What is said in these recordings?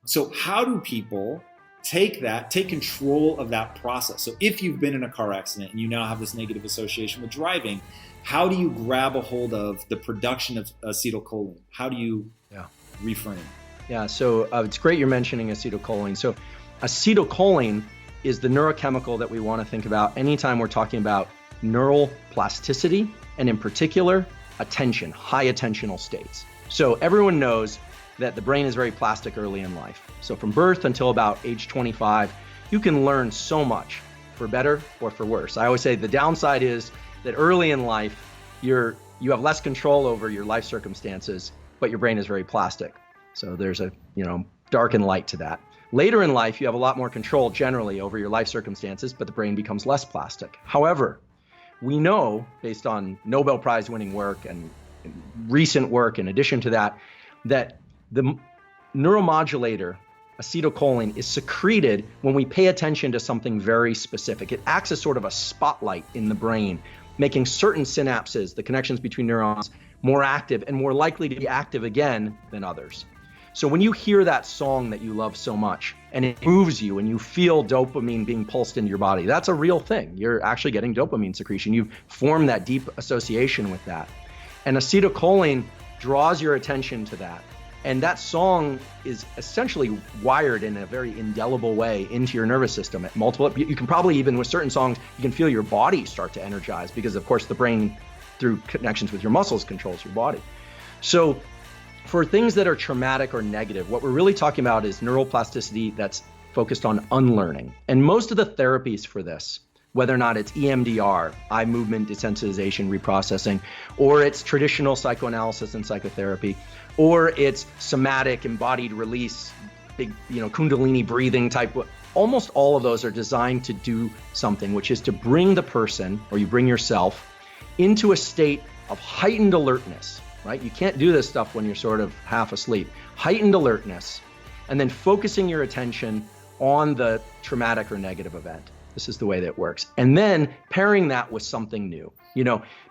So how do people take control of that process? So if you've been in a car accident and you now have this negative association with driving, how do you grab a hold of the production of acetylcholine? How do you reframe? Yeah, so it's great you're mentioning acetylcholine. So acetylcholine is the neurochemical that we want to think about anytime we're talking about neural plasticity, and in particular, attention, high attentional states. So everyone knows that the brain is very plastic early in life. So from birth until about age 25, you can learn so much, for better or for worse. I always say the downside is that early in life, you have less control over your life circumstances, but your brain is very plastic. So there's a dark and light to that. Later in life, you have a lot more control generally over your life circumstances, but the brain becomes less plastic. However, we know, based on Nobel Prize winning work and recent work in addition to that, that the neuromodulator acetylcholine is secreted when we pay attention to something very specific. It acts as sort of a spotlight in the brain, making certain synapses, the connections between neurons, more active and more likely to be active again than others. So when you hear that song that you love so much and it moves you and you feel dopamine being pulsed into your body, that's a real thing. You're actually getting dopamine secretion. You've formed that deep association with that. And acetylcholine draws your attention to that. And that song is essentially wired in a very indelible way into your nervous system at multiple. You can probably, even with certain songs, you can feel your body start to energize because, of course, the brain, through connections with your muscles, controls your body. So for things that are traumatic or negative, what we're really talking about is neural plasticity that's focused on unlearning. And most of the therapies for this, whether or not it's EMDR, eye movement desensitization reprocessing, or it's traditional psychoanalysis and psychotherapy, or it's somatic embodied release, big, Kundalini breathing type, almost all of those are designed to do something, which is to bring the person, or you bring yourself, into a state of heightened alertness, right? You can't do this stuff when you're sort of half asleep. Heightened alertness, and then focusing your attention on the traumatic or negative event. This is the way that it works. And then pairing that with something new.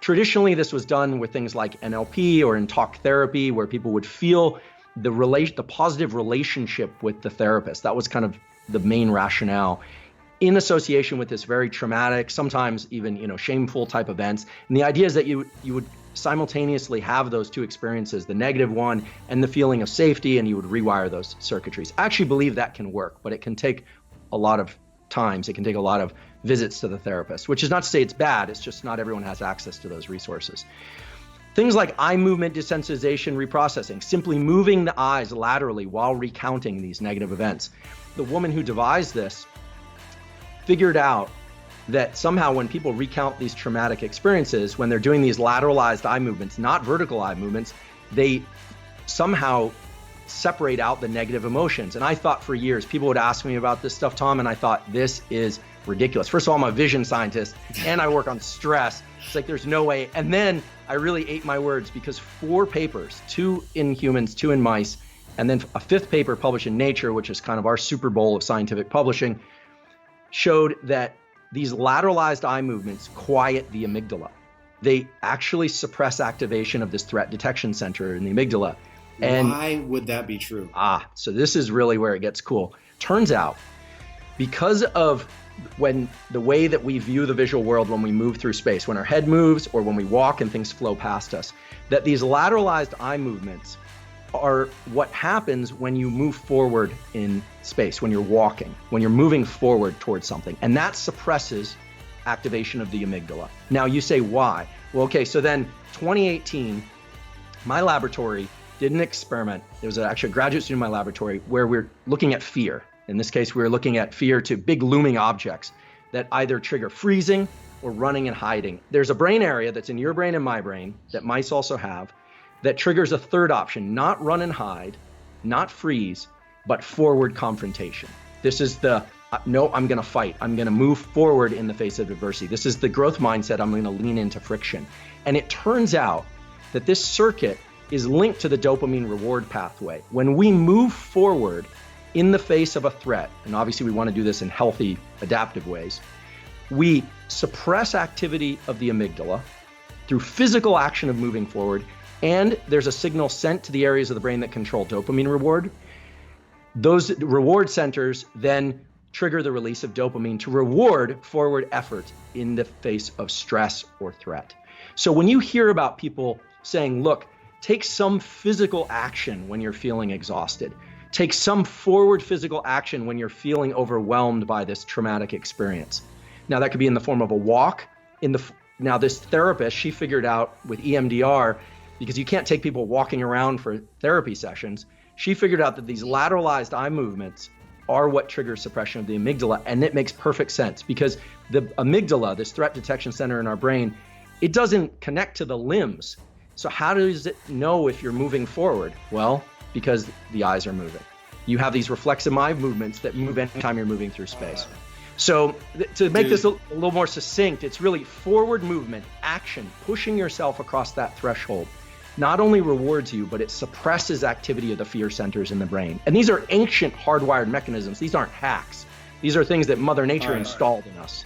Traditionally this was done with things like NLP or in talk therapy, where people would feel the positive relationship with the therapist. That was kind of the main rationale in association with this very traumatic, sometimes even, shameful type events. And the idea is that you would simultaneously have those two experiences, the negative one and the feeling of safety, and you would rewire those circuitries. I actually believe that can work, but it can take a lot of times. It can take a lot of visits to the therapist, which is not to say it's bad. It's just not everyone has access to those resources. Things like eye movement desensitization reprocessing, simply moving the eyes laterally while recounting these negative events. The woman who devised this figured out that somehow when people recount these traumatic experiences, when they're doing these lateralized eye movements, not vertical eye movements, they somehow separate out the negative emotions. And I thought for years, people would ask me about this stuff, Tom, and I thought, this is ridiculous. First of all, I'm a vision scientist and I work on stress. It's like, there's no way. And then I really ate my words, because 4 papers, 2 in humans, 2 in mice, and then a 5th paper published in Nature, which is kind of our Super Bowl of scientific publishing, showed that these lateralized eye movements quiet the amygdala. They actually suppress activation of this threat detection center in the amygdala. And why would that be true? So this is really where it gets cool. Turns out, because of the way that we view the visual world when we move through space, when our head moves or when we walk and things flow past us, that these lateralized eye movements are what happens when you move forward in space, when you're walking, when you're moving forward towards something. And that suppresses activation of the amygdala. Now you say, why? Well, okay, so then 2018, my laboratory did an experiment. There was actually a graduate student in my laboratory where we're looking at fear. In this case, we were looking at fear to big looming objects that either trigger freezing or running and hiding. There's a brain area that's in your brain and my brain that mice also have that triggers a third option, not run and hide, not freeze, but forward confrontation. This is the, no, I'm gonna fight. I'm gonna move forward in the face of adversity. This is the growth mindset. I'm gonna lean into friction. And it turns out that this circuit is linked to the dopamine reward pathway. When we move forward in the face of a threat, and obviously we want to do this in healthy, adaptive ways, we suppress activity of the amygdala through physical action of moving forward, and there's a signal sent to the areas of the brain that control dopamine reward. Those reward centers then trigger the release of dopamine to reward forward effort in the face of stress or threat. So when you hear about people saying, look, take some physical action when you're feeling exhausted, take some forward physical action when you're feeling overwhelmed by this traumatic experience. Now that could be in the form of a walk. Now this therapist, she figured out with EMDR, because you can't take people walking around for therapy sessions, she figured out that these lateralized eye movements are what triggers suppression of the amygdala. And it makes perfect sense because the amygdala, this threat detection center in our brain, it doesn't connect to the limbs. So how does it know if you're moving forward? Well, because the eyes are moving. You have these reflexive eye movements that move anytime you're moving through space. So to make this a little more succinct, it's really forward movement, action, pushing yourself across that threshold. Not only rewards you, but it suppresses activity of the fear centers in the brain. And these are ancient hardwired mechanisms. These aren't hacks. These are things that Mother Nature installed in us.